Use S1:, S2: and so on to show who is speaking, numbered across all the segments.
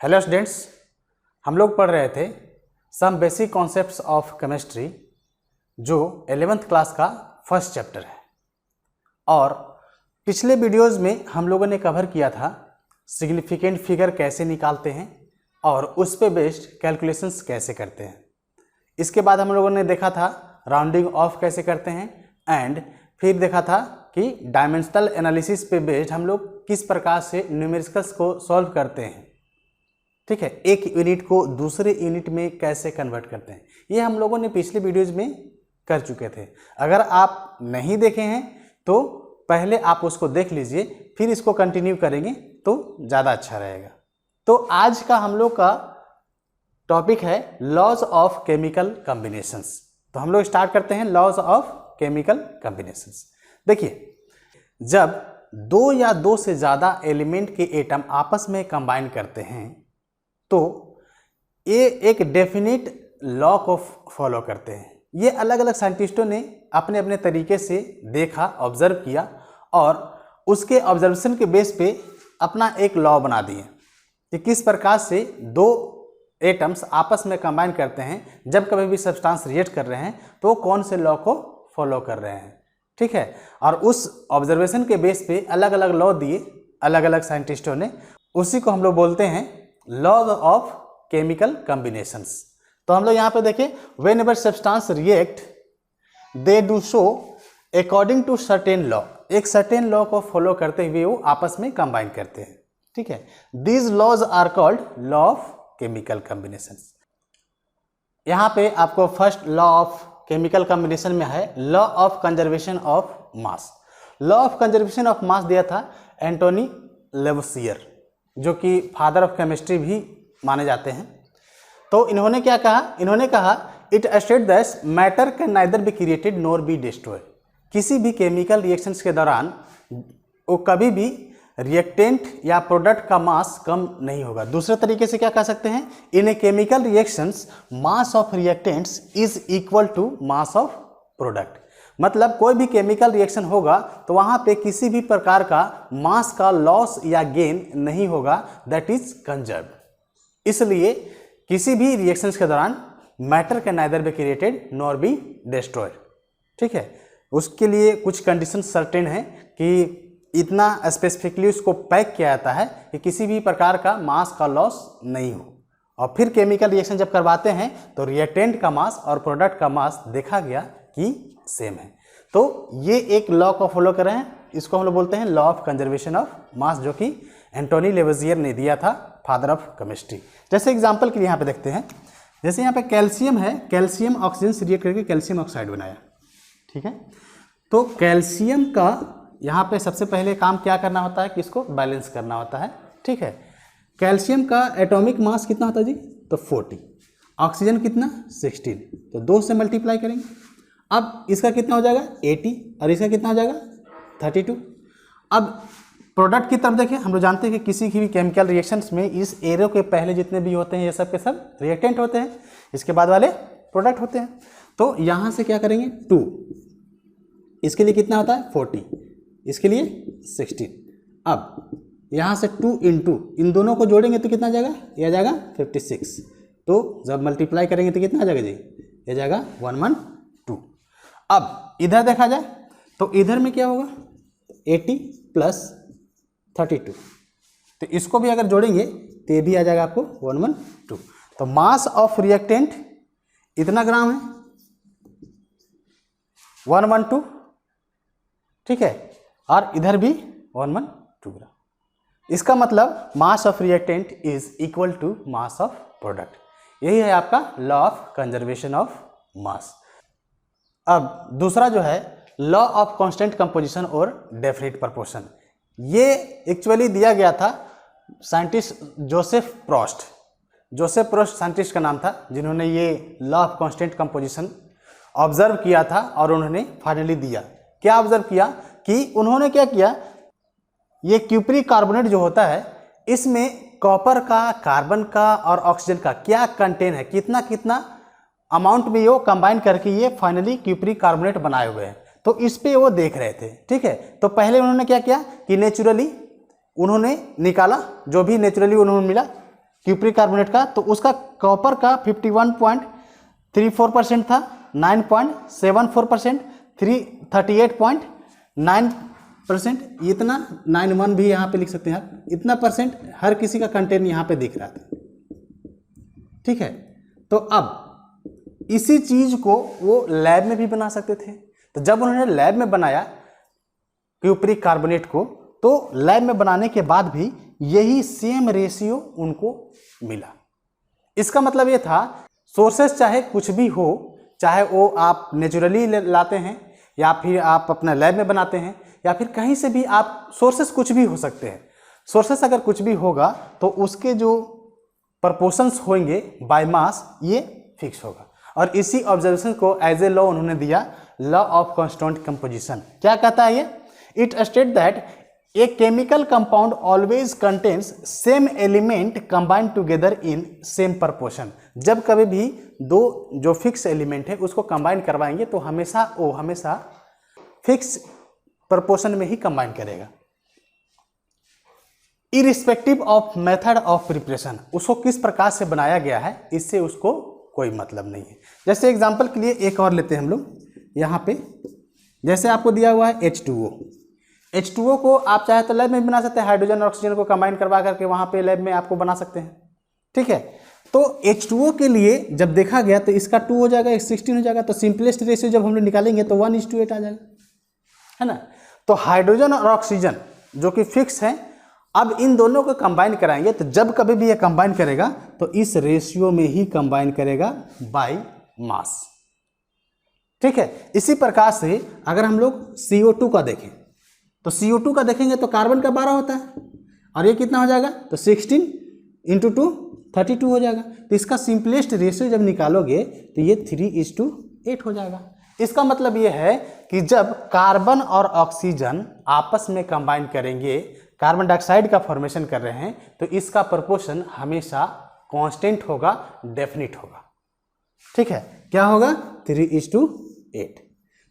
S1: Hello students, हम लोग पढ़ रहे थे some basic concepts of chemistry जो 11th क्लास का फर्स्ट चैप्टर है। और पिछले वीडियोस में हम लोगों ने कवर किया था सिग्निफिकेंट फिगर कैसे निकालते हैं और उस पे बेस्ड कैलकुलेशंस कैसे करते हैं। इसके बाद हम लोगों ने देखा था राउंडिंग ऑफ कैसे करते हैं एंड फिर देखा था कि डायमेंशनल एनालिसिस पे बेस्ड हम लोग किस प्रकार से न्यूमेरिकल्स को सॉल्व करते हैं। ठीक है, एक यूनिट को दूसरे यूनिट में कैसे कन्वर्ट करते हैं, ये हम लोगों ने पिछले वीडियोज में कर चुके थे। अगर आप नहीं देखे हैं तो पहले आप उसको देख लीजिए, फिर इसको कंटिन्यू करेंगे तो ज़्यादा अच्छा रहेगा। तो आज का हम लोग का टॉपिक है लॉज ऑफ केमिकल कॉम्बिनेशंस। तो हम लोग स्टार्ट करते हैं लॉज ऑफ केमिकल कॉम्बिनेशंस। देखिए, जब दो या दो से ज़्यादा एलिमेंट के एटम आपस में कंबाइन करते हैं तो ये एक डेफिनेट लॉ को फॉलो करते हैं। ये अलग अलग साइंटिस्टों ने अपने अपने तरीके से देखा, ऑब्जर्व किया और उसके ऑब्जर्वेशन के बेस पे अपना एक लॉ बना दिए कि किस प्रकार से दो एटम्स आपस में कंबाइन करते हैं, जब कभी भी सब्सटेंस रिएक्ट कर रहे हैं तो कौन से लॉ को फॉलो कर रहे हैं। ठीक है, और उस ऑब्जर्वेशन के बेस पे अलग अलग लॉ दिए अलग अलग साइंटिस्टों ने, उसी को हम लोग बोलते हैं लॉज ऑफ केमिकल कॉम्बिनेशंस। तो हम लोग यहाँ पे देखें, whenever substance react they do so according to certain law. एक सर्टेन लॉ को फॉलो करते हुए वो आपस में कंबाइन करते हैं। ठीक है, these laws are called law of chemical combinations. यहाँ पे आपको first law of chemical combination में है law of conservation of mass. Law of conservation of mass दिया था एंटोनी लेवोसियर, जो कि फादर ऑफ केमिस्ट्री भी माने जाते हैं। तो इन्होंने क्या कहा, इन्होंने कहा it state that matter can neither be created nor be destroyed. किसी भी केमिकल रिएक्शंस के दौरान वो कभी भी रिएक्टेंट या प्रोडक्ट का मास कम नहीं होगा। दूसरे तरीके से क्या कह सकते हैं, in a chemical reactions mass of reactants is equal to mass of product. मतलब कोई भी केमिकल रिएक्शन होगा तो वहाँ पे किसी भी प्रकार का मास का लॉस या गेन नहीं होगा, दैट इज कंजर्व्ड। इसलिए किसी भी रिएक्शंस के दौरान matter can neither be created nor be destroyed. ठीक है, उसके लिए कुछ कंडीशन सर्टेन है कि इतना स्पेसिफिकली उसको पैक किया जाता है कि किसी भी प्रकार का मास का लॉस नहीं हो। और फिर केमिकल रिएक्शन जब करवाते हैं तो रिएक्टेंट का मास और प्रोडक्ट का मास देखा गया कि सेम है। तो ये एक लॉ को फॉलो कर रहे हैं, इसको हम लोग बोलते हैं लॉ ऑफ कंजर्वेशन ऑफ मास, जो कि एंटोनी लेवोसियर ने दिया था, फादर ऑफ केमिस्ट्री। जैसे एग्जांपल के लिए यहाँ पे देखते हैं, जैसे यहाँ पे कैल्शियम है, कैल्शियम ऑक्सीजन से रिएक्ट करके कैल्शियम ऑक्साइड बनाया। ठीक है, तो कैल्शियम का यहाँ पे सबसे पहले काम क्या करना होता है कि इसको बैलेंस करना होता है। ठीक है, कैल्शियम का एटॉमिक मास कितना होता है जी, तो 40, ऑक्सीजन कितना 16, तो 2 से मल्टीप्लाई करेंगे। अब इसका कितना हो जाएगा 80 और इसका कितना हो जाएगा 32। अब प्रोडक्ट की तरफ देखें, हम लोग जानते हैं कि किसी की भी केमिकल रिएक्शंस में इस एरो के पहले जितने भी होते हैं ये सब के सब रिएक्टेंट होते हैं, इसके बाद वाले प्रोडक्ट होते हैं। तो यहाँ से क्या करेंगे 2, इसके लिए कितना होता है 40, इसके लिए 16। अब यहाँ से 2 इंटू इन दोनों को जोड़ेंगे तो कितना आ जाएगा, ये आ जाएगा 56। तो जब मल्टीप्लाई करेंगे तो कितना आ जाएगा जी, ये जाएगा 112। अब इधर देखा जाए तो इधर में क्या होगा 80 प्लस 32, तो इसको भी अगर जोड़ेंगे तो ये भी आ जाएगा आपको 112। तो मास ऑफ रिएक्टेंट इतना ग्राम है 112। ठीक है, और इधर भी 112 ग्राम। इसका मतलब mass of reactant is equal to mass of product. यही है आपका law of conservation of mass. अब दूसरा जो है लॉ ऑफ कांस्टेंट कंपोजिशन और डेफिनिट प्रोपोर्शन। ये एक्चुअली दिया गया था scientist Joseph Proust. Joseph Proust scientist का नाम था जिन्होंने ये law of constant composition observe किया था और उन्होंने फाइनली दिया। क्या ऑब्जर्व किया कि उन्होंने क्या किया, ये क्यूपरिक कार्बोनेट जो होता है इसमें कॉपर का, कार्बन का और ऑक्सीजन का क्या कंटेन है, कितना कितना अमाउंट में ये कंबाइन करके ये फाइनली क्यूपरिक कार्बोनेट बनाए हुए हैं। तो इस पे वो देख रहे थे। ठीक है, तो पहले उन्होंने क्या किया कि नेचुरली उन्होंने निकाला जो भी नेचुरली उन्होंने मिला, क्यूप्रिक कार्बोनेट का, तो उसका कॉपर का 51.34% था, 9.74%, 38.9%, इतना 91 भी यहाँ पे लिख सकते हैं आप, इतना परसेंट हर किसी का कंटेंट यहाँ पे दिख रहा था। ठीक है, तो अब इसी चीज को वो लैब में भी बना सकते थे। तो जब उन्होंने लैब में बनाया क्यूप्रिक कार्बोनेट को, तो लैब में बनाने के बाद भी यही सेम रेशियो उनको मिला। इसका मतलब ये था सोर्सेस चाहे कुछ भी हो, चाहे वो आप नेचुरली लाते हैं या फिर आप अपना लैब में बनाते हैं या फिर कहीं से भी आप, सोर्सेस कुछ भी हो सकते हैं। सोर्सेस अगर कुछ भी होगा तो उसके जो प्रपोर्शंस होंगे बाय मास ये फिक्स होगा। और इसी ऑब्जर्वेशन को एज ए लॉ उन्होंने दिया, लॉ ऑफ कांस्टेंट कंपोजिशन। क्या कहता है ये? It state that a chemical compound always contains same element combined together in same proportion. जब कभी भी दो जो फिक्स एलिमेंट है उसको कंबाइन करवाएंगे तो हमेशा फिक्स प्रपोर्शन में ही कंबाइन करेगा, irrespective of method of preparation. उसको किस प्रकार से बनाया गया है इससे उसको कोई मतलब नहीं है। जैसे एग्जांपल के लिए एक और लेते हैं हम लोग, यहाँ पे जैसे आपको दिया हुआ है H2O। H2O को आप चाहे तो लैब में बना सकते हैं, हाइड्रोजन और ऑक्सीजन को कंबाइन करवा करके वहाँ पे लैब में आपको बना सकते हैं। ठीक है, तो H2O के लिए जब देखा गया तो इसका 2 हो जाएगा, 16 हो जाएगा, तो सिंपलेस्ट रेशियो जब हम लोग निकालेंगे तो 1:8 आ जाएगा, है ना। तो हाइड्रोजन और ऑक्सीजन जो कि फिक्स है, अब इन दोनों को कंबाइन कराएंगे तो जब कभी भी ये कंबाइन करेगा तो इस रेशियो में ही कंबाइन करेगा बाय मास। ठीक है, इसी प्रकार से अगर हम लोग CO2 का देखें तो CO2 का देखेंगे तो कार्बन का 12 होता है और ये कितना हो जाएगा, तो 16 × 2 32 हो जाएगा। तो इसका सिंपलेस्ट रेशियो जब निकालोगे तो ये 3:8 हो जाएगा। इसका मतलब ये है कि जब कार्बन और ऑक्सीजन आपस में कंबाइन करेंगे, कार्बन डाइऑक्साइड का फॉर्मेशन कर रहे हैं, तो इसका प्रोपोर्शन हमेशा कांस्टेंट होगा, डेफिनिट होगा। ठीक है, क्या होगा, 3:8।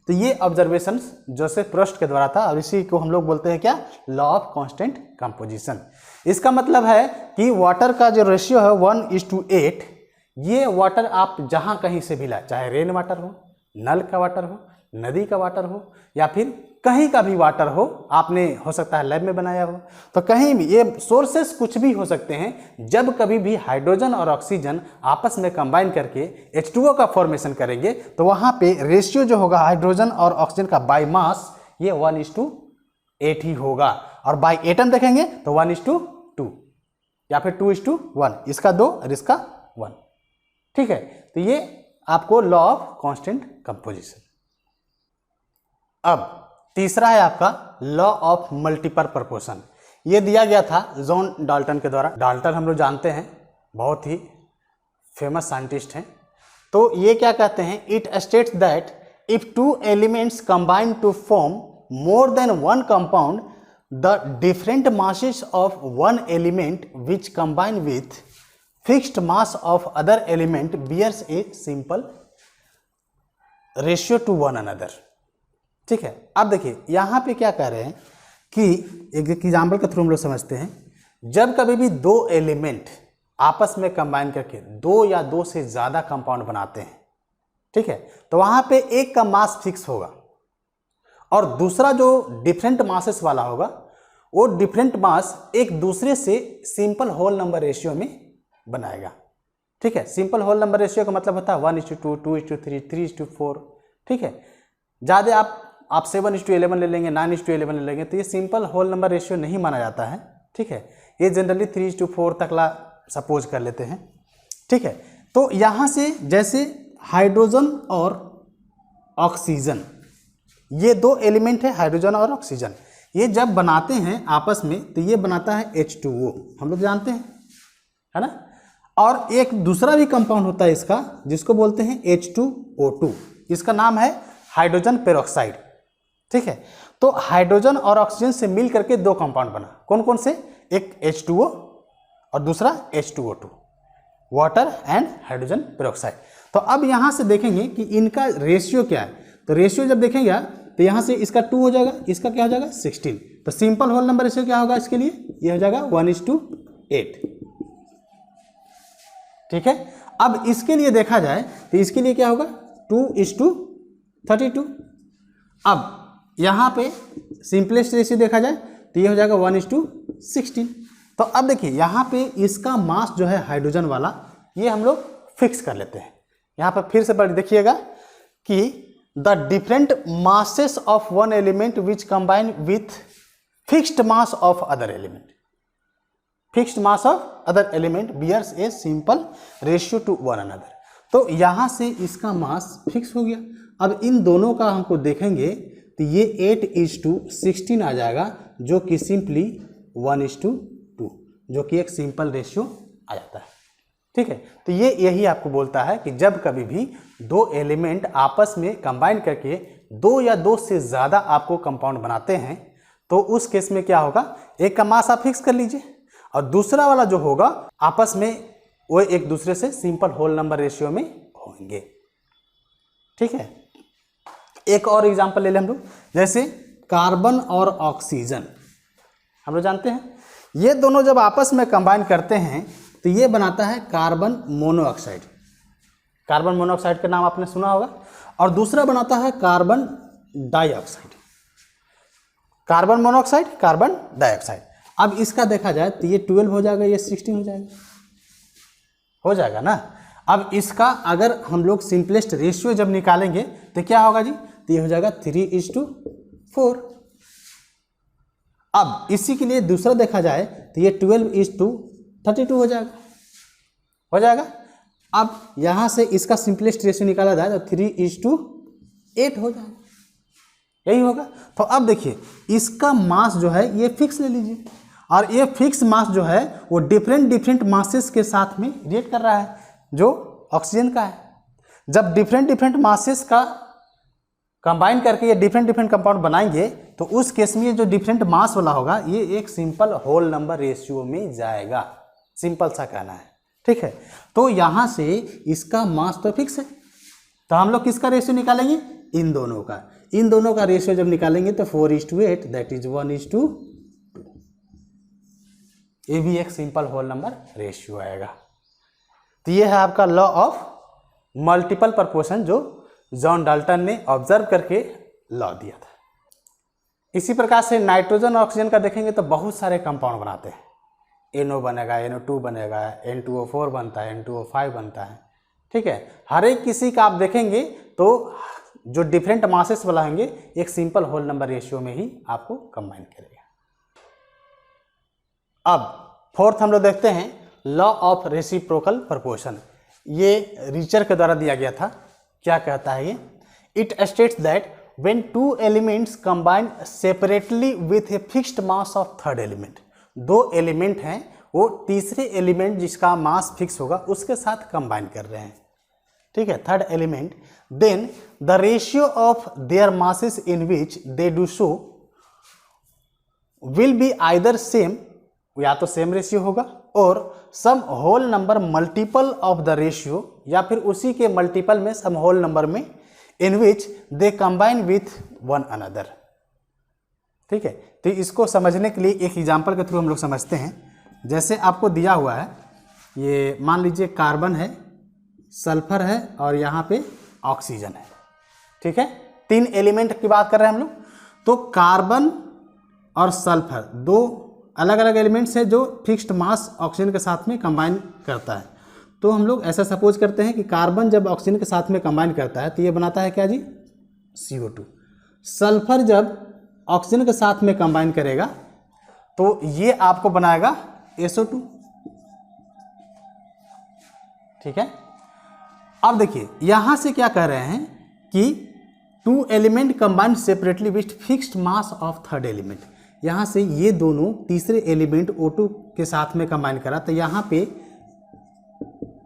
S1: तो ये ऑब्जर्वेशंस जोसेफ प्रोस्ट के द्वारा था और इसी को हम लोग बोलते हैं क्या, लॉ ऑफ कांस्टेंट कंपोजिशन। इसका मतलब है कि वाटर का जो रेशियो है 1:8, ये वाटर आप जहां कहीं से भी लाए, चाहे रेन वाटर हो, नल का वाटर हो, नदी का वाटर हो या फिर कहीं का भी वाटर हो, आपने हो सकता है लैब में बनाया हो, तो कहीं भी ये सोर्सेस कुछ भी हो सकते हैं। जब कभी भी हाइड्रोजन और ऑक्सीजन आपस में कंबाइन करके H2O का फॉर्मेशन करेंगे तो वहाँ पे रेशियो जो होगा हाइड्रोजन और ऑक्सीजन का बाय मास ये 1:8 ही होगा। और बाय एटम देखेंगे तो 1:2 या फिर 2:1, इसका 2 और इसका 1। ठीक है, तो ये आपको लॉ ऑफ कांस्टेंट कंपोजिशन। अब तीसरा है आपका लॉ ऑफ मल्टीपल प्रोपोर्शन। ये दिया गया था जॉन डाल्टन के द्वारा। डाल्टन हम लोग जानते हैं, बहुत ही फेमस साइंटिस्ट हैं। तो ये क्या कहते हैं, it states that if 2 elements combine to form more than 1 compound, the different masses of 1 element which combine with fixed mass of other element bears a simple ratio to one another. ठीक है, अब देखिए यहाँ पे क्या कह रहे हैं कि एक एग्जाम्पल के थ्रू हम लोग समझते हैं। जब कभी भी 2 एलिमेंट आपस में कंबाइन करके 2 या 2 से ज़्यादा कंपाउंड बनाते हैं, ठीक है, तो वहाँ पे एक का मास फिक्स होगा और दूसरा जो डिफरेंट मासेस वाला होगा वो डिफरेंट मास एक दूसरे से सिंपल होल नंबर रेशियो में बनाएगा। ठीक है, सिंपल होल नंबर रेशियो का मतलब होता है 1:2, 2:3, 3:4। ठीक है, ज़्यादा आप 7:11 ले लेंगे, 9:11 ले लेंगे तो ये सिंपल होल नंबर रेशियो नहीं माना जाता है। ठीक है, ये जनरली 3:4 तक ला सपोज कर लेते हैं। ठीक है, तो यहाँ से जैसे हाइड्रोजन और ऑक्सीजन, ये 2 एलिमेंट है हाइड्रोजन और ऑक्सीजन, ये जब बनाते हैं आपस में तो ये बनाता है H2O, हम लोग जानते हैं, है ना। और एक दूसरा भी कंपाउंड होता है इसका जिसको बोलते हैं H2O2, इसका नाम है हाइड्रोजन पेरोक्साइड। ठीक है, तो हाइड्रोजन और ऑक्सीजन से मिल करके 2 कंपाउंड बना, कौन कौन से, एक H2O और दूसरा H2O2, water and hydrogen peroxide. तो अब यहाँ से देखेंगे कि इनका रेशियो क्या है। तो रेशियो जब देखेंगे तो यहाँ से इसका 2 हो जाएगा, इसका क्या हो जाएगा 16। तो सिंपल होल नंबर रेशियो क्या होगा इसके लिए, ये हो जाएगा 1:8। ठीक है। अब इसके लिए देखा जाए तो इसके लिए क्या होगा 2:32। अब यहाँ पे सिंपलेस्ट रेशियो देखा जाए तो ये हो जाएगा 1:16। तो अब देखिए यहाँ पे इसका मास जो है हाइड्रोजन वाला ये हम लोग फिक्स कर लेते हैं। यहाँ पर फिर से देखिएगा कि the different masses of one element which combine with fixed mass of other element, fixed mass of other element bears a simple ratio to one another. तो यहाँ से इसका मास फिक्स हो गया। अब इन दोनों का हमको देखेंगे तो ये 8:16 आ जाएगा, जो कि सिंपली 1:2, जो कि एक सिंपल रेशियो आ जाता है। ठीक है, तो ये यही आपको बोलता है कि जब कभी भी दो एलिमेंट आपस में कंबाइन करके दो या दो से ज़्यादा आपको कंपाउंड बनाते हैं तो उस केस में क्या होगा, एक का मास आप फिक्स कर लीजिए और दूसरा वाला जो होगा आपस में वो एक दूसरे से सिंपल होल नंबर रेशियो में होंगे। ठीक है, एक और एग्जांपल ले लें हम लोग, जैसे कार्बन और ऑक्सीजन। हम लोग जानते हैं ये दोनों जब आपस में कंबाइन करते हैं तो ये बनाता है कार्बन मोनोऑक्साइड। कार्बन मोनोऑक्साइड का नाम आपने सुना होगा। और दूसरा बनाता है carbon dioxide. Carbon monoxide, carbon dioxide. अब इसका देखा जाए तो ये 12 हो जाएगा, ये 16 हो जाएगा ना। अब इसका अगर हम लोग सिंपलेस्ट रेशियो जब निकालेंगे तो क्या होगा जी, तो ये हो जाएगा 3:4। अब इसी के लिए दूसरा देखा जाए तो ये 12:32 हो जाएगा। अब यहाँ से इसका सिंपलेस्ट रेशियो निकाला जाए तो 3:8 हो जाएगा, यही होगा। तो अब देखिए इसका मास जो है ये फिक्स ले लीजिए, और ये फिक्स मास जो है वो डिफरेंट मासेस के साथ में रिएक्ट कर रहा है, जो ऑक्सीजन का है। जब डिफरेंट मासेस का कंबाइन करके ये डिफरेंट कंपाउंड बनाएंगे तो उस केस में जो डिफरेंट मास वाला होगा ये एक सिंपल होल नंबर रेशियो में जाएगा। सिंपल सा कहना है। ठीक है, तो यहाँ से इसका मास तो फिक्स है, तो हम लोग किसका रेशियो निकालेंगे, इन दोनों का रेशियो जब निकालेंगे तो 4:8, दैट इज 1:2। ये भी एक सिंपल होल नंबर रेशियो आएगा। तो ये है आपका लॉ ऑफ मल्टीपल प्रोपोर्शन जो जॉन डाल्टन ने ऑब्जर्व करके लॉ दिया था। इसी प्रकार से नाइट्रोजन और ऑक्सीजन का देखेंगे तो बहुत सारे कंपाउंड बनाते हैं। NO बनेगा, NO2 बनेगा, N2O4 बनता है, N2O5 बनता है। ठीक है, हर एक किसी का आप देखेंगे तो जो डिफरेंट मासेस वाला होंगे एक सिंपल होल नंबर रेशियो में ही आपको कंबाइन करेगा। अब फोर्थ हम लोग देखते हैं लॉ ऑफ रेसिप्रोकल प्रोपोर्शन। ये रिचर के द्वारा दिया गया था। क्या कहता है ये, it states that when two elements combine separately with a fixed mass of third element, दो एलिमेंट हैं वो तीसरे एलिमेंट जिसका मास फिक्स होगा उसके साथ कंबाइन कर रहे हैं। ठीक है, third element, then the ratio of their masses in which they do so will be either same, या तो सेम रेशियो होगा, और some whole number multiple of the ratio, या फिर उसी के मल्टीपल में सम होल नंबर में, in which they combine with one another. ठीक है, तो इसको समझने के लिए एक एग्जांपल के थ्रू हम लोग समझते हैं। जैसे आपको दिया हुआ है, ये मान लीजिए कार्बन है, सल्फर है और यहाँ पे ऑक्सीजन है। ठीक है, तीन एलिमेंट की बात कर रहे हैं हम लोग। तो कार्बन और सल्फर दो अलग अलग एलिमेंट्स हैं जो फिक्स्ड मास ऑक्सीजन के साथ में कंबाइन करता है। तो हम लोग ऐसा सपोज करते हैं कि कार्बन जब ऑक्सीजन के साथ में कंबाइन करता है तो ये बनाता है क्या जी, CO2। सल्फर जब ऑक्सीजन के साथ में कंबाइन करेगा तो ये आपको बनाएगा SO2। ठीक है, अब देखिए यहां से क्या कह रहे हैं कि two element combined separately with fixed mass of third element. यहाँ से ये दोनों तीसरे एलिमेंट O2 के साथ में कंबाइन करा तो यहाँ पे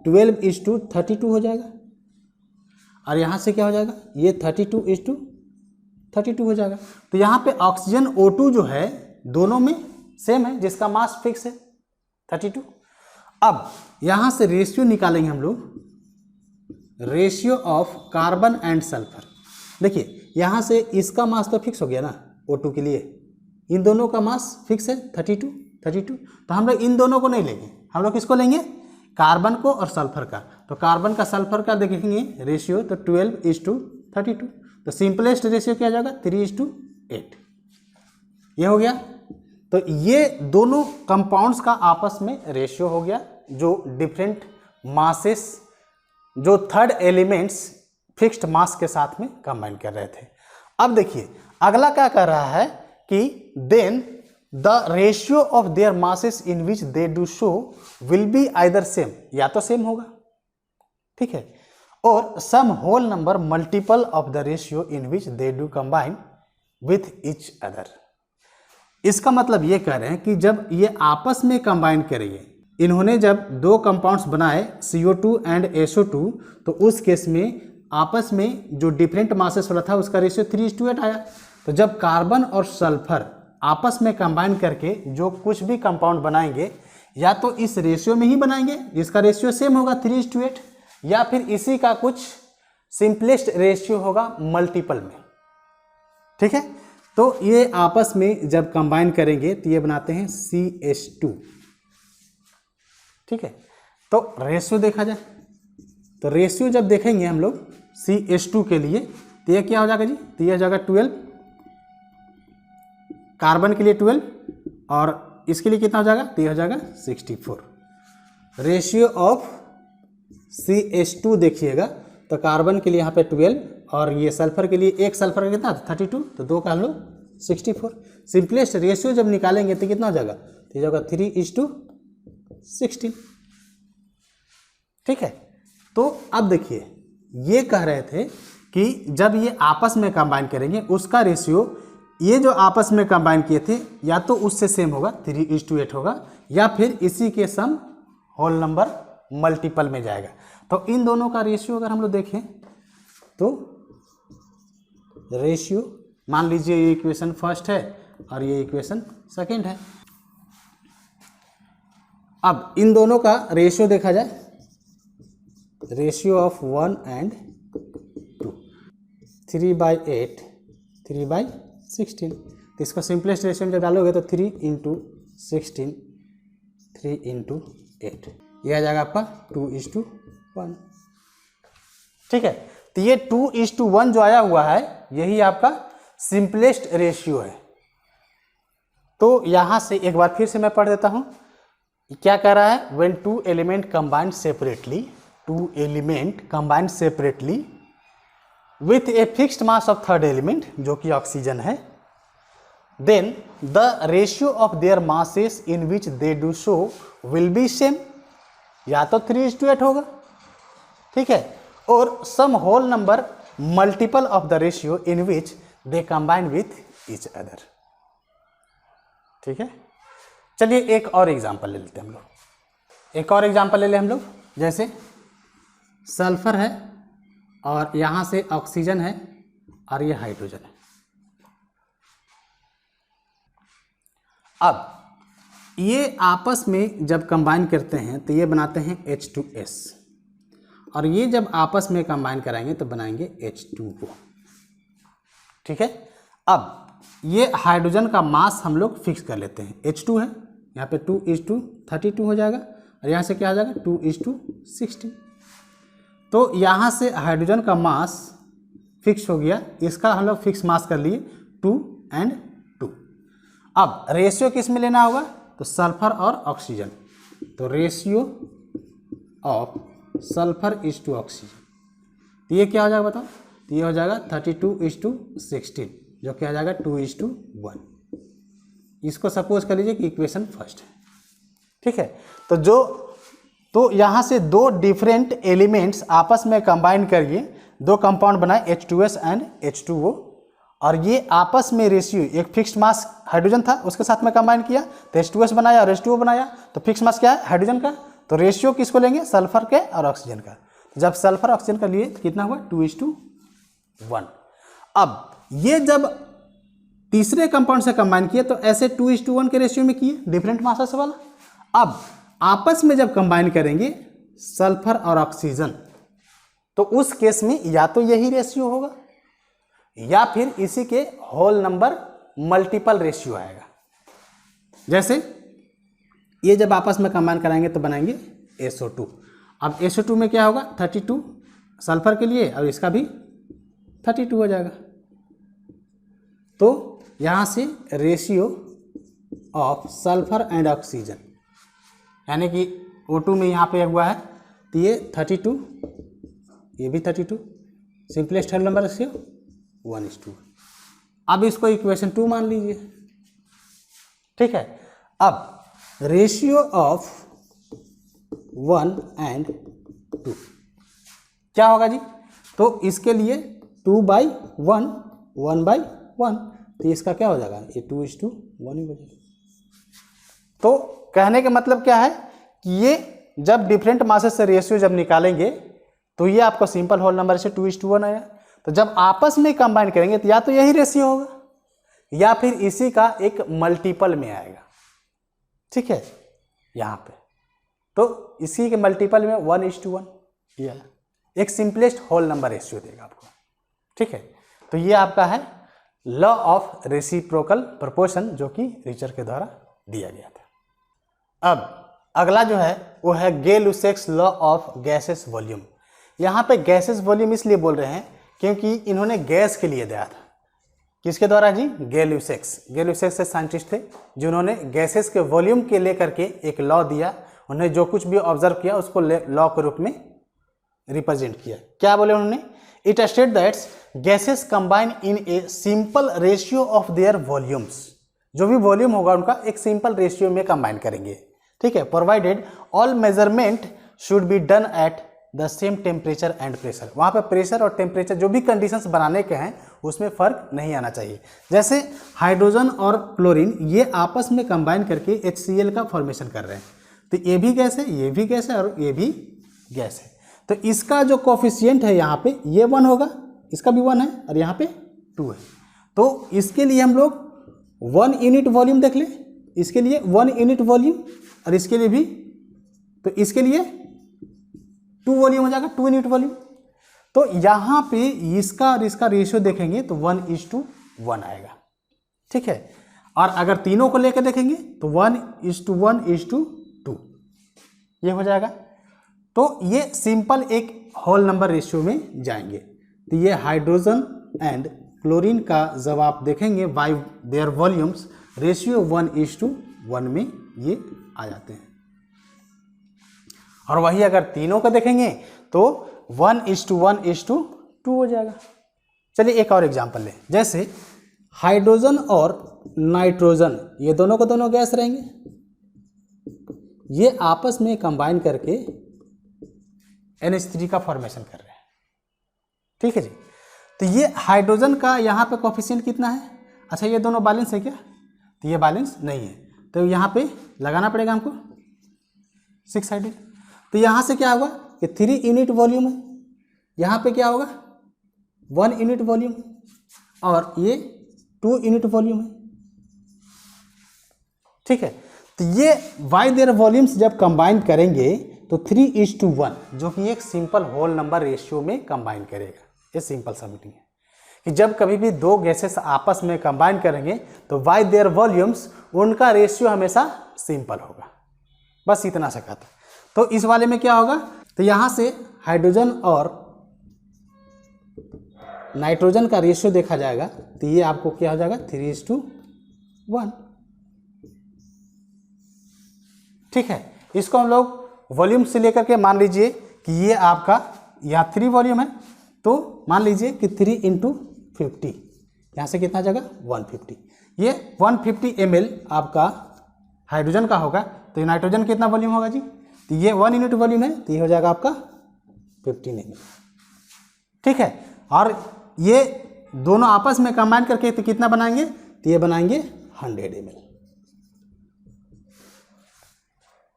S1: 12:32 हो जाएगा, और यहाँ से क्या हो जाएगा, ये 32:32 हो जाएगा। तो यहाँ पे ऑक्सीजन O2 जो है दोनों में सेम है, जिसका मास फिक्स है 32। अब यहाँ से रेशियो निकालेंगे हम लोग, ratio of carbon and sulphur. देखिए यहाँ से इसका मास तो फिक्स हो गया ना O2 के लिए, इन दोनों का मास फिक्स है 32। तो हम लोग इन दोनों को नहीं लेंगे, हम लोग किसको लेंगे, कार्बन को और सल्फर का। तो कार्बन का सल्फर का देखेंगे रेशियो तो 12:32। तो सिंपलेस्ट रेशियो क्या हो जाएगा 3:8। ये हो गया। तो ये दोनों कंपाउंड्स का आपस में रेशियो हो गया जो डिफरेंट मासेस, जो थर्ड एलिमेंट्स फिक्स्ड मास के साथ में कंबाइन कर रहे थे। अब देखिए अगला क्या कर रहा है कि then the ratio of their masses in which they do so will be either same, या तो सेम होगा, ठीक है, और some whole number multiple of the ratio in which they do combine with each other. इसका मतलब ये कह रहे हैं कि जब ये आपस में कंबाइन करेंगे, इन्होंने जब दो कंपाउंड्स बनाए CO2 एंड SO2, तो उस केस में आपस में जो डिफरेंट मासेस वाला था उसका रेशियो 3:8 आया। तो जब कार्बन और सल्फर आपस में कंबाइन करके जो कुछ भी कंपाउंड बनाएंगे या तो इस रेशियो में ही बनाएंगे जिसका रेशियो सेम होगा 3:8, या फिर इसी का कुछ सिंपलेस्ट रेशियो होगा मल्टीपल में, ठीक है। तो ये आपस में जब कंबाइन करेंगे तो ये बनाते हैं CH2, ठीक है। तो रेशियो देखा जाए तो रेशियो जब देखेंगे हम लोग CH2 के लिए तो ये क्या हो जाएगा जी, तो ये हो जाएगा 12, कार्बन के लिए 12 और इसके लिए कितना हो जाएगा, तो ये हो जाएगा 64। रेशियो ऑफ CH2 देखिएगा तो कार्बन के लिए यहाँ पे 12 और ये सल्फर के लिए, एक सल्फर का कितना 32, तो दो का हम लोग 64। सिंपलेस्ट रेशियो जब निकालेंगे तो कितना हो जाएगा, तो ये जाएगा 3:16, ठीक है। तो अब देखिए ये कह रहे थे कि जब ये आपस में कंबाइन करेंगे उसका रेशियो ये जो आपस में कंबाइन किए थे या तो उससे सेम होगा 3:8 होगा, या फिर इसी के सम होल नंबर मल्टीपल में जाएगा। तो इन दोनों का रेशियो अगर हम लोग देखें तो रेशियो मान लीजिए ये इक्वेशन फर्स्ट है और ये इक्वेशन सेकंड है। अब इन दोनों का रेशियो देखा जाए, रेशियो ऑफ 1 and 2, 3/8, 3/16। तो इसको सिंपलेस्ट रेशियो में जब डालोगे तो 3:16, 3:8, यह आ जाएगा आपका 2:1, ठीक है। तो ये 2:1 जो आया हुआ है यही आपका सिंपलेस्ट रेशियो है। तो यहां से एक बार फिर से मैं पढ़ देता हूं, क्या कह रहा है, when two element combined separately, two element combined separately with a fixed mass of third element जो कि ऑक्सीजन है, then the ratio of their masses in which they do so will be same, या तो 3:8 होगा, ठीक है, और some whole number multiple of the ratio in which they combine with each other, ठीक है। चलिए एक और एग्जांपल ले लेते हैं हम लोग, एक और एग्जांपल ले लें हम लोग। जैसे सल्फर है और यहाँ से ऑक्सीजन है और ये हाइड्रोजन है। अब ये आपस में जब कंबाइन करते हैं तो ये बनाते हैं H2S, और ये जब आपस में कंबाइन कराएंगे तो बनाएंगे H2O, ठीक है। अब ये हाइड्रोजन का मास हम लोग फिक्स कर लेते हैं, H2 है, यहाँ पे 2:32 हो जाएगा, और यहाँ से क्या आ जाएगा 2:16। तो यहाँ से हाइड्रोजन का मास फिक्स हो गया, इसका हम लोग फिक्स मास कर लिए 2 and 2। अब रेशियो किस में लेना होगा, तो सल्फर और ऑक्सीजन, तो ratio of sulphur is to oxygen, तो ये क्या हो जाएगा बताओ, तो ये हो जाएगा 32:16, जो क्या हो जाएगा 2:1। इसको सपोज कर लीजिए कि इक्वेशन फर्स्ट है, ठीक है। तो यहाँ से दो डिफरेंट एलिमेंट्स आपस में कंबाइन करिए, दो कंपाउंड बनाए H2S एंड H2O, और ये आपस में रेशियो, एक फिक्स्ड मास हाइड्रोजन था उसके साथ में कंबाइन किया तो H2S बनाया और H2O बनाया, तो फिक्स मास क्या है हाइड्रोजन का, तो रेशियो किसको लेंगे, सल्फर के और ऑक्सीजन का। तो जब सल्फर ऑक्सीजन का लिए तो कितना हुआ 2:1। अब ये जब तीसरे कंपाउंड से कंबाइन किए तो ऐसे 2:1 के रेशियो में किए, डिफरेंट मासेस वाला। अब आपस में जब कंबाइन करेंगे सल्फर और ऑक्सीजन, तो उस केस में या तो यही रेशियो होगा या फिर इसी के होल नंबर मल्टीपल रेशियो आएगा। जैसे ये जब आपस में कंबाइन कराएंगे तो बनाएंगे SO2। अब SO2 में क्या होगा 32 सल्फर के लिए, और इसका भी 32 हो जाएगा। तो यहाँ से ratio of sulphur and oxygen, यानी कि O2 में यहाँ पे हुआ है तो ये 32, ये भी 32, सिंपलेस्ट होल नंबर रेशियो 1:2। अब इसको इक्वेशन 2 मान लीजिए, ठीक है। अब रेशियो ऑफ 1 and 2 क्या होगा जी, तो इसके लिए 2/1, 1/1, तो इसका क्या हो जाएगा, ये 2:1 ही हो जाएगा। तो कहने का मतलब क्या है कि ये जब डिफरेंट मासेस से रेशियो जब निकालेंगे तो ये आपको सिंपल होल नंबर से 2:1 आया। तो जब आपस में कंबाइन करेंगे तो या तो यही रेशियो होगा या फिर इसी का एक मल्टीपल में आएगा, ठीक है। यहाँ पे तो इसी के मल्टीपल में 1:1 ये एक सिंपलेस्ट होल नंबर रेशियो देगा आपको, ठीक है। तो ये आपका है लॉ ऑफ रेसिप्रोकल प्रोपोर्शन, जो कि रिचर के द्वारा दिया गया था। अब अगला जो है वो है गे-लुसेक्स लॉ ऑफ गैसेस वॉल्यूम। यहाँ पे गैसेस वॉल्यूम इसलिए बोल रहे हैं क्योंकि इन्होंने गैस के लिए दिया था। किसके द्वारा जी, गे-लुसेक्स। गे-लुसेक्स से साइंटिस्ट थे जिन्होंने गैसेस के वॉल्यूम के लेकर के एक लॉ दिया। उन्हें जो कुछ भी ऑब्जर्व किया उसको लॉ के रूप में रिप्रेजेंट किया। क्या बोले उन्होंने, it state that gases combine in A simple ratio of there volumes. जो भी वॉल्यूम होगा उनका एक सिंपल रेशियो में कंबाइन करेंगे, ठीक है। Provided all measurement should be done at the same temperature and pressure. वहाँ पे प्रेशर और टेम्परेचर जो भी कंडीशंस बनाने के हैं उसमें फ़र्क नहीं आना चाहिए। जैसे हाइड्रोजन और क्लोरीन ये आपस में कंबाइन करके HCl का फॉर्मेशन कर रहे हैं, तो ये भी गैस है, ये भी गैस है और ये भी गैस है। तो इसका जो कोफिशिएंट है यहाँ पे ये 1 होगा, इसका भी 1 है और यहाँ पे 2 है। तो इसके लिए हम लोग 1 यूनिट वॉल्यूम देख लें, इसके लिए 1 यूनिट वॉल्यूम और इसके लिए भी, तो इसके लिए 2 वॉल्यूम हो जाएगा, 2 यूनिट वॉल्यूम। तो यहाँ पे इसका और इसका रेशियो देखेंगे तो 1:1 आएगा, ठीक है। और अगर तीनों को लेकर देखेंगे तो 1:1:2 ये हो जाएगा। तो ये सिंपल एक होल नंबर रेशियो में जाएंगे। तो ये हाइड्रोजन एंड क्लोरीन का जब आप देखेंगे बाय देयर वॉल्यूम्स रेशियो 1:1 में ये आ जाते हैं। और वही अगर तीनों का देखेंगे तो 1:1:2 हो जाएगा। चलिए एक और एग्जांपल लें, जैसे हाइड्रोजन और नाइट्रोजन ये दोनों को दोनों गैस रहेंगे, ये आपस में कंबाइन करके NH3 का फॉर्मेशन कर रहे हैं, ठीक है जी। तो ये हाइड्रोजन का यहाँ पे कोफिशिएंट कितना है, अच्छा ये दोनों बैलेंस है क्या, तो ये बैलेंस नहीं है, तो यहाँ पे लगाना पड़ेगा हमको 6 हाइड्रोजन। तो यहाँ से क्या होगा कि 3 यूनिट वॉल्यूम है, यहाँ पे क्या होगा 1 यूनिट वॉल्यूम और ये 2 यूनिट वॉल्यूम है, ठीक है। तो ये बाय देयर वॉल्यूम्स जब कंबाइन करेंगे तो 3:1 जो कि एक सिंपल होल नंबर रेशियो में कंबाइन करेगा। ये सिंपल सा मीनिंग है कि जब कभी भी दो गैसेस आपस में कंबाइन करेंगे तो बाय देयर वॉल्यूम्स उनका रेशियो हमेशा सिंपल होगा, बस इतना सा कहता। तो इस वाले में क्या होगा, तो यहाँ से हाइड्रोजन और नाइट्रोजन का रेशियो देखा जाएगा तो ये आपको क्या हो जाएगा 3:1, ठीक है। इसको हम लोग वॉल्यूम से लेकर के मान लीजिए कि ये आपका यहाँ 3 वॉल्यूम है, तो मान लीजिए कि 3 × 50, यहाँ से कितना जाएगा 150। ये 150 ml आपका हाइड्रोजन का होगा, तो ये नाइट्रोजन कितना वॉल्यूम होगा जी, तो ये 1 यूनिट वॉल्यूम है, तो ये हो जाएगा आपका 15 ml, ठीक है। और ये दोनों आपस में कंबाइन करके तो कितना बनाएंगे, तो ये बनाएंगे 100 ml,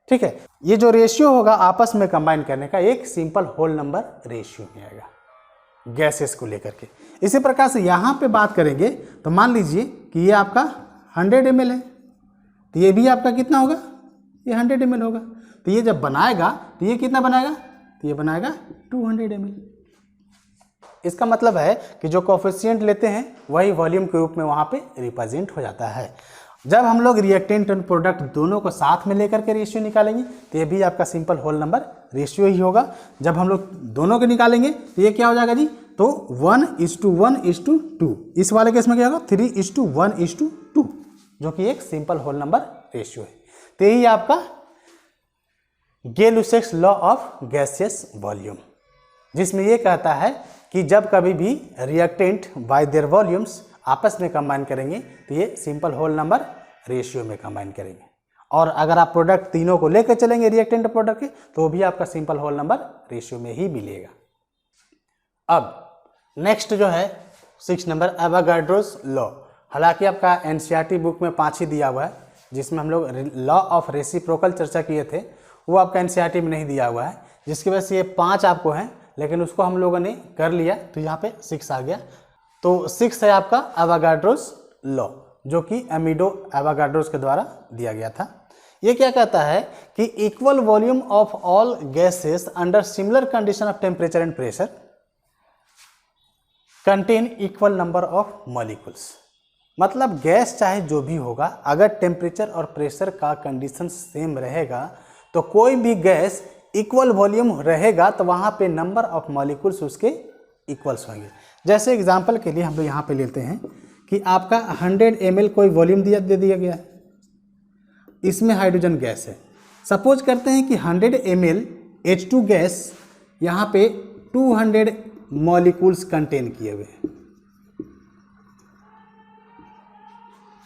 S1: ठीक है। ये जो रेशियो होगा आपस में कंबाइन करने का एक सिंपल होल नंबर रेशियो में आएगा गैसेस को लेकर के। इसी प्रकार से यहाँ पे बात करेंगे तो मान लीजिए कि ये आपका 100 ml है, तो ये भी आपका कितना होगा, ये 100 ml होगा। तो ये जब बनाएगा तो ये कितना बनाएगा, तो ये बनाएगा 200 ml। इसका मतलब है कि जो कोफिशिएंट लेते हैं वही वॉल्यूम के रूप में वहाँ पे रिप्रेजेंट हो जाता है। जब हम लोग रिएक्टेंट और प्रोडक्ट दोनों को साथ में लेकर के रेशियो निकालेंगे तो ये भी आपका सिंपल होल नंबर रेशियो ही होगा। जब हम लोग दोनों के निकालेंगे तो ये क्या हो जाएगा जी, तो 1:1:2। इस वाले केस में क्या होगा 3:1:2, जो कि एक सिंपल होल नंबर रेशियो है। तो यही आपका गै-लुसैक्स लॉ ऑफ गैसियस वॉल्यूम, जिसमें ये कहता है कि जब कभी भी रिएक्टेंट बाय देयर वॉल्यूम्स आपस में कंबाइन करेंगे तो ये सिंपल होल नंबर रेशियो में कंबाइन करेंगे, और अगर आप प्रोडक्ट तीनों को लेकर चलेंगे रिएक्टेंट प्रोडक्ट के तो वो भी आपका सिंपल होल नंबर रेशियो में ही मिलेगा। अब नेक्स्ट जो है 6 नंबर एवोगाड्रोस लॉ। हालांकि आपका एनसीईआरटी बुक में 5 ही दिया हुआ है, जिसमें हम लोग लॉ ऑफ रेसिप्रोकल चर्चा किए थे, वो आपका एनसीईआरटी में नहीं दिया हुआ है, जिसकी वजह से ये 5 आपको हैं, लेकिन उसको हम लोगों ने कर लिया तो यहाँ पे 6 आ गया। तो 6 है आपका एवोगाड्रोस लॉ, जो कि एमिडो एवोगाड्रोस के द्वारा दिया गया था। ये क्या कहता है कि equal volume of all gases under similar condition of temperature and pressure contain equal number of molecules. मतलब गैस चाहे जो भी होगा, अगर टेम्परेचर और प्रेशर का कंडीशन सेम रहेगा तो कोई भी गैस इक्वल वॉल्यूम रहेगा तो वहाँ पे नंबर ऑफ मॉलिक्यूल्स उसके इक्वल्स होंगे। जैसे एग्जांपल के लिए हम लोग यहाँ पे लेते हैं कि आपका 100 ml कोई वॉल्यूम दे दिया गया है, इसमें हाइड्रोजन गैस है। सपोज करते हैं कि 100 ml H2 गैस यहाँ पे 200 मॉलिक्यूल्स कंटेन किए हुए हैं।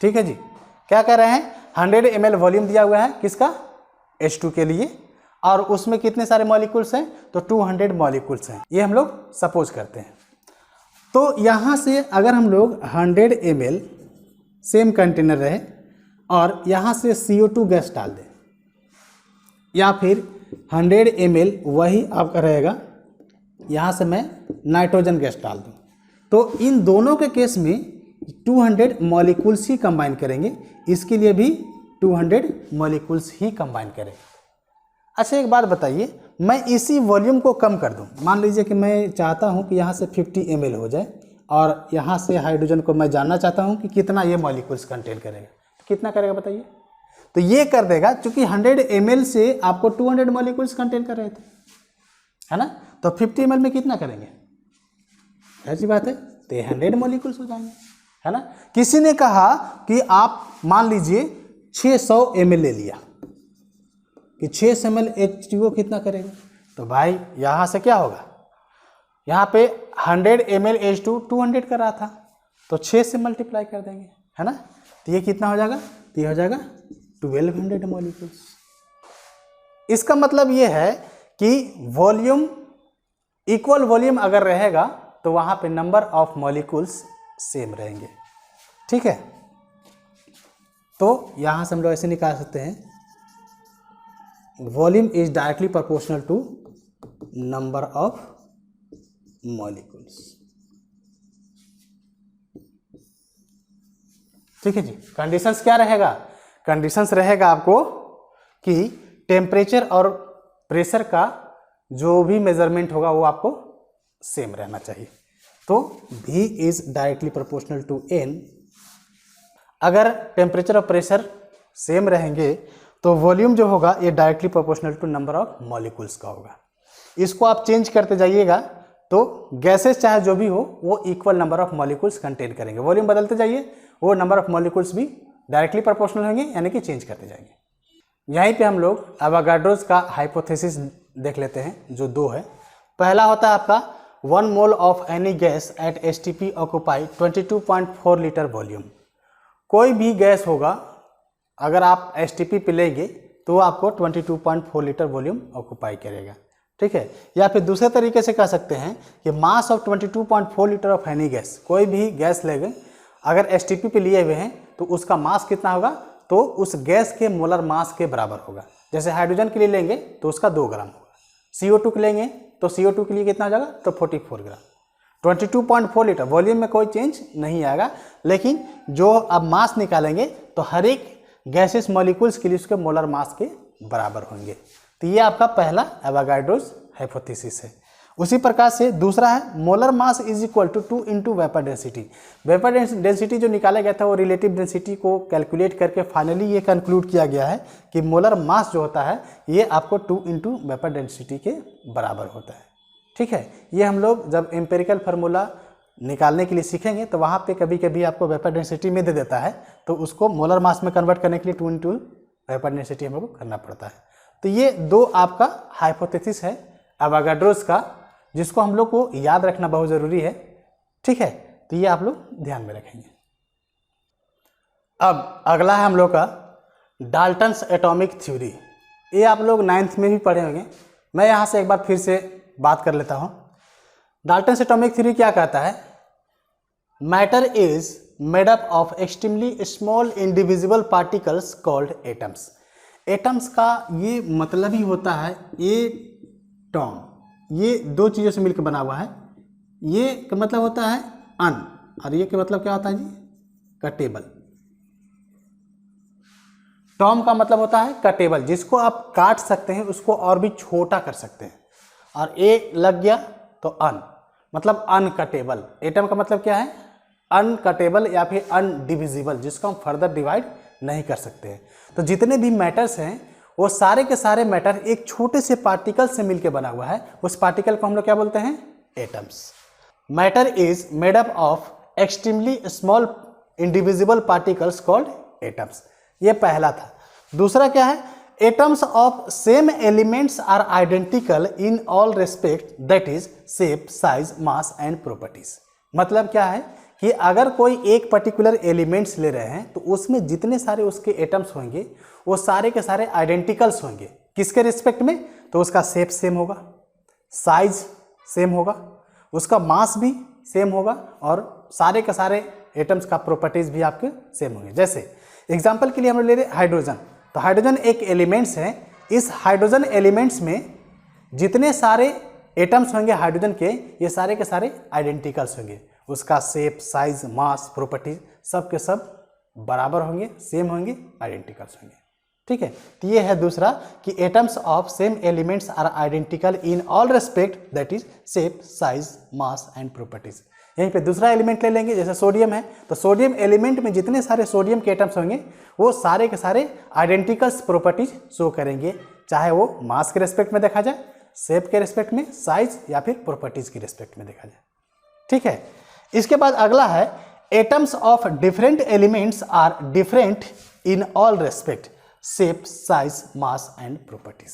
S1: ठीक है जी, क्या कह रहे हैं, 100 ml वॉल्यूम दिया हुआ है किसका, H2 के लिए, और उसमें कितने सारे मॉलिक्यूल्स हैं, तो 200 मॉलिक्यूल्स हैं। ये हम लोग सपोज करते हैं। तो यहाँ से अगर हम लोग 100 ml सेम कंटेनर रहे और यहाँ से CO2 गैस डाल दें, या फिर 100 ml वही आपका रहेगा, यहाँ से मैं नाइट्रोजन गैस डाल दूँ, तो इन दोनों के केस में 200 मॉलिक्यूल्स ही कंबाइन करेंगे, इसके लिए भी 200 मॉलिक्यूल्स ही कंबाइन करेंगे। अच्छा एक बात बताइए, मैं इसी वॉल्यूम को कम कर दूं, मान लीजिए कि मैं चाहता हूं कि यहाँ से 50 ml हो जाए और यहाँ से हाइड्रोजन को मैं जानना चाहता हूं कि कितना ये मॉलिक्यूल्स कंटेन करेगा, तो कितना करेगा बताइए, तो ये कर देगा, चूंकि 100 ml से आपको 200 मॉलिक्यूल्स कंटेन कर रहे थे, है ना, तो 50 ml में कितना करेंगे, ऐसी बात है, तो 100 मॉलिक्यूल्स हो जाएंगे, है ना। किसी ने कहा कि आप मान लीजिए 600 ml ले लिया कि 6 ml H2O कितना करेगा, तो भाई यहाँ से क्या होगा, यहाँ पे 100 ml H2 200 कर रहा था, तो 6 से मल्टीप्लाई कर देंगे, है ना, तो ये कितना हो जाएगा, तो ये हो जाएगा 1200 मॉलिक्यूल्स। इसका मतलब ये है कि वॉल्यूम इक्वल वॉल्यूम अगर रहेगा तो वहाँ पे नंबर ऑफ मॉलिक्यूल्स सेम रहेंगे। ठीक है, तो यहाँ से हम लोग ऐसे निकाल सकते हैं, volume is directly proportional to number of molecules. ठीक है जी, कंडीशंस क्या रहेगा, कंडीशंस रहेगा आपको कि टेम्परेचर और प्रेशर का जो भी मेजरमेंट होगा वो आपको सेम रहना चाहिए। तो V is directly proportional to N। अगर टेम्परेचर और प्रेशर सेम रहेंगे तो वॉल्यूम जो होगा ये directly proportional to number of molecules का होगा। इसको आप चेंज करते जाइएगा तो गैसेस चाहे जो भी हो वो equal number of molecules contain करेंगे। वॉल्यूम बदलते जाइए, वो नंबर ऑफ मॉलिक्यूल्स भी डायरेक्टली प्रोपोर्शनल होंगे, यानी कि चेंज करते जाएंगे। यहीं पे हम लोग एवोगाड्रोस का हाइपोथेसिस देख लेते हैं, जो 2 है। पहला होता है आपका 1 mole of any gas at STP occupy 22.4 litre volume. कोई भी गैस होगा अगर आप STP पे लेंगे तो आपको 22.4 लीटर वॉल्यूम ऑक्यूपाई करेगा। ठीक है, या फिर दूसरे तरीके से कह सकते हैं कि mass of 22.4 litre of any gas, कोई भी गैस लेंगे अगर STP पे लिए हुए हैं तो उसका मास कितना होगा, तो उस गैस के मोलर मास के बराबर होगा। जैसे हाइड्रोजन के लिए लेंगे तो उसका 2 ग्राम होगा, CO2 के लेंगे तो CO2 के लिए कितना हो जाएगा, तो 44 ग्राम। 22.4 लीटर वॉल्यूम में कोई चेंज नहीं आएगा, लेकिन जो अब मास निकालेंगे तो हर एक गैसेस मॉलिक्यूल्स के लिए उसके मोलर मास के बराबर होंगे। तो ये आपका पहला एवोगाड्रोस हाइपोथेसिस है। उसी प्रकार से दूसरा है molar mass is equal to 2 into vapour density. Vapour density जो निकाला गया था वो रिलेटिव डेंसिटी को कैलकुलेट करके फाइनली ये कंक्लूड किया गया है कि मोलर मास जो होता है ये आपको 2 इंटू वेपर डेंसिटी के बराबर होता है। ठीक है, ये हम लोग जब एम्पेरिकल फार्मूला निकालने के लिए सीखेंगे तो वहाँ पे कभी कभी आपको वेपर डेंसिटी में दे देता है, तो उसको मोलर मास में कन्वर्ट करने के लिए 2 इंटू वेपर डेंसिटी हम लोग करना पड़ता है। तो ये दो आपका हाइपोथेसिस है अवोगाड्रोस का, जिसको हम लोग को याद रखना बहुत ज़रूरी है। ठीक है, तो ये आप लोग ध्यान में रखेंगे। अब अगला है हम लोग का डाल्टन्स एटॉमिक थ्योरी। ये आप लोग 9th में भी पढ़े होंगे, मैं यहाँ से एक बार फिर से बात कर लेता हूँ। डाल्टन्स एटॉमिक थ्योरी क्या कहता है? Matter is made up of extremely small indivisible particles called atoms. Atoms का ये मतलब ही होता है एटॉम, ये दो चीज़ों से मिलकर बना हुआ है। ये का मतलब होता है अन, और ये का मतलब क्या होता है जी? कटेबल। टॉम का मतलब होता है कटेबल, जिसको आप काट सकते हैं, उसको और भी छोटा कर सकते हैं। और ए लग गया तो अन, मतलब अनकटेबल। एटम का मतलब क्या है? अनकटेबल या फिर अनडिविजिबल, जिसको हम फर्दर डिवाइड नहीं कर सकते हैं। तो जितने भी मैटर्स हैं वो सारे के सारे मैटर एक छोटे से पार्टिकल से मिलकर बना हुआ है। उस पार्टिकल को हम लोग क्या बोलते हैं? Atoms. Matter is made up of extremely small indivisible particles called atoms. ये पहला था। दूसरा क्या है? Atoms of same elements are identical in all respect, that is shape, size, mass and properties. मतलब क्या है कि अगर कोई एक पर्टिकुलर एलिमेंट्स ले रहे हैं तो उसमें जितने सारे उसके एटम्स होंगे वो सारे के सारे आइडेंटिकल्स होंगे। किसके रिस्पेक्ट में? तो उसका शेप सेम होगा, साइज सेम होगा, उसका मास भी सेम होगा, और सारे के सारे एटम्स का प्रॉपर्टीज भी आपके सेम होंगे। जैसे एग्जांपल के लिए हम लोग ले रहे हाइड्रोजन, तो हाइड्रोजन एक एलिमेंट्स है। इस हाइड्रोजन एलिमेंट्स में जितने सारे एटम्स होंगे हाइड्रोजन के, ये सारे के सारे आइडेंटिकल्स होंगे। उसका शेप, साइज, मास, प्रॉपर्टीज सब के सब बराबर होंगे, सेम होंगे, आइडेंटिकल्स होंगे। ठीक है, तो ये है दूसरा कि atoms of same elements are identical in all respect, that is shape, size, mass and properties. यहीं पे दूसरा एलिमेंट ले लेंगे, जैसे सोडियम है, तो सोडियम एलिमेंट में जितने सारे सोडियम के एटम्स होंगे वो सारे के सारे आइडेंटिकल्स प्रॉपर्टीज शो करेंगे, चाहे वो मास के रेस्पेक्ट में देखा जाए, शेप के रेस्पेक्ट में, साइज या फिर प्रॉपर्टीज की रेस्पेक्ट में देखा जाए। ठीक है, इसके बाद अगला है atoms of different elements are different in all respect, shape, size, mass and properties.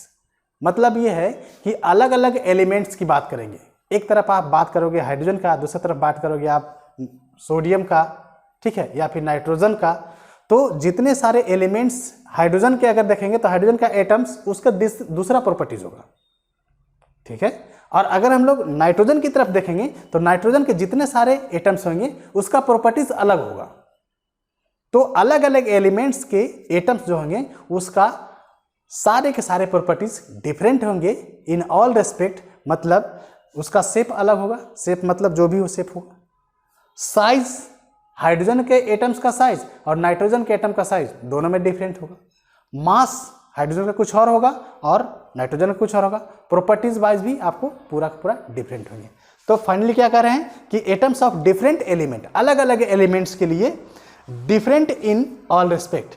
S1: मतलब ये है कि अलग अलग एलिमेंट्स की बात करेंगे। एक तरफ आप बात करोगे हाइड्रोजन का, दूसरी तरफ बात करोगे आप सोडियम का, ठीक है, या फिर नाइट्रोजन का। तो जितने सारे एलिमेंट्स हाइड्रोजन के अगर देखेंगे तो हाइड्रोजन का एटम्स उसका दूसरा प्रॉपर्टीज होगा। ठीक है, और अगर हम लोग नाइट्रोजन की तरफ देखेंगे तो नाइट्रोजन के जितने सारे एटम्स होंगे उसका प्रॉपर्टीज अलग होगा। तो अलग अलग एलिमेंट्स के एटम्स जो होंगे उसका सारे के सारे प्रॉपर्टीज डिफरेंट होंगे इन ऑल रेस्पेक्ट, मतलब उसका शेप अलग होगा, शेप मतलब जो भी हो शेप होगा। साइज, हाइड्रोजन के एटम्स का साइज और नाइट्रोजन के एटम का साइज दोनों में डिफरेंट होगा। मास हाइड्रोजन का कुछ और होगा और नाइट्रोजन का कुछ और होगा। प्रॉपर्टीज वाइज भी आपको पूरा का पूरा डिफरेंट होंगे। तो फाइनली क्या कह रहे हैं कि एटम्स ऑफ डिफरेंट एलिमेंट, अलग अलग एलिमेंट्स के लिए different in all respect,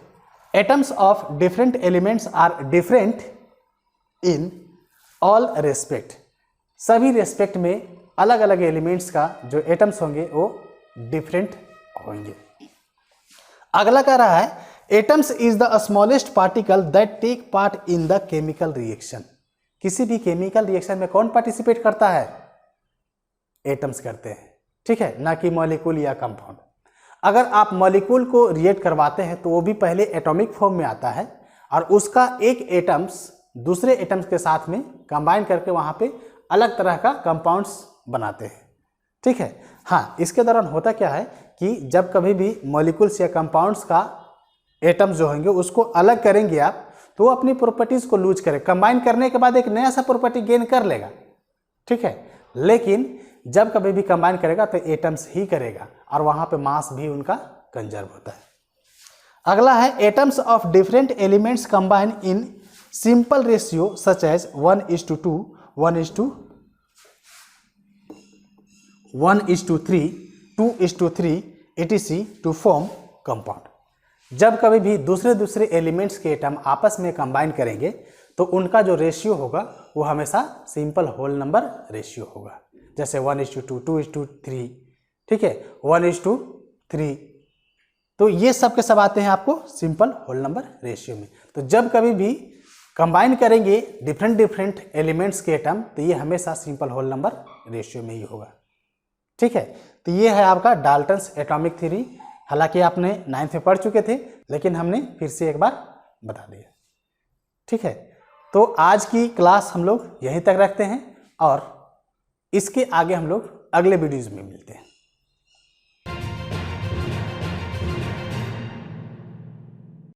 S1: atoms of different elements are different in all respect. सभी रेस्पेक्ट में अलग अलग एलिमेंट्स का जो एटम्स होंगे वो डिफरेंट होंगे। अगला कह रहा है atoms is the smallest particle that take part in the chemical reaction. किसी भी केमिकल रिएक्शन में कौन पार्टिसिपेट करता है? एटम्स करते हैं। ठीक है, ना कि मॉलिक्यूल या कंपाउंड। अगर आप मॉलिक्यूल को रिएक्ट करवाते हैं तो वो भी पहले एटॉमिक फॉर्म में आता है और उसका एक एटम्स दूसरे एटम्स के साथ में कंबाइन करके वहाँ पे अलग तरह का कंपाउंड्स बनाते हैं। ठीक है, हाँ, इसके दौरान होता क्या है कि जब कभी भी मॉलिक्यूल्स या कंपाउंड्स का एटम्स जो होंगे उसको अलग करेंगे आप, तो वो अपनी प्रॉपर्टीज को लूज करेगा। कंबाइन करने के बाद एक नया सा प्रॉपर्टी गेन कर लेगा। ठीक है, लेकिन जब कभी भी कंबाइन करेगा तो एटम्स ही करेगा और वहाँ पे मास भी उनका कंजर्व होता है। अगला है atoms of different elements combine in simple ratio such as 1:2, 1:3 1:3, 2:3 etc. To form compound. जब कभी भी दूसरे एलिमेंट्स के एटम आपस में कंबाइन करेंगे तो उनका जो रेशियो होगा वो हमेशा सिंपल होल नंबर रेशियो होगा। जैसे 1:2, 2:3, ठीक है, 1:3, तो ये सब के सब आते हैं आपको सिंपल होल नंबर रेशियो में। तो जब कभी भी कंबाइन करेंगे डिफरेंट एलिमेंट्स के एटम तो ये हमेशा सिंपल होल नंबर रेशियो में ही होगा। ठीक है, तो ये है आपका डाल्टन्स एटॉमिक थ्योरी। हालांकि आपने 9th में पढ़ चुके थे लेकिन हमने फिर से एक बार बता दिया। ठीक है, तो आज की क्लास हम लोग यहीं तक रखते हैं और इसके आगे हम लोग अगले वीडियोज में मिलते हैं।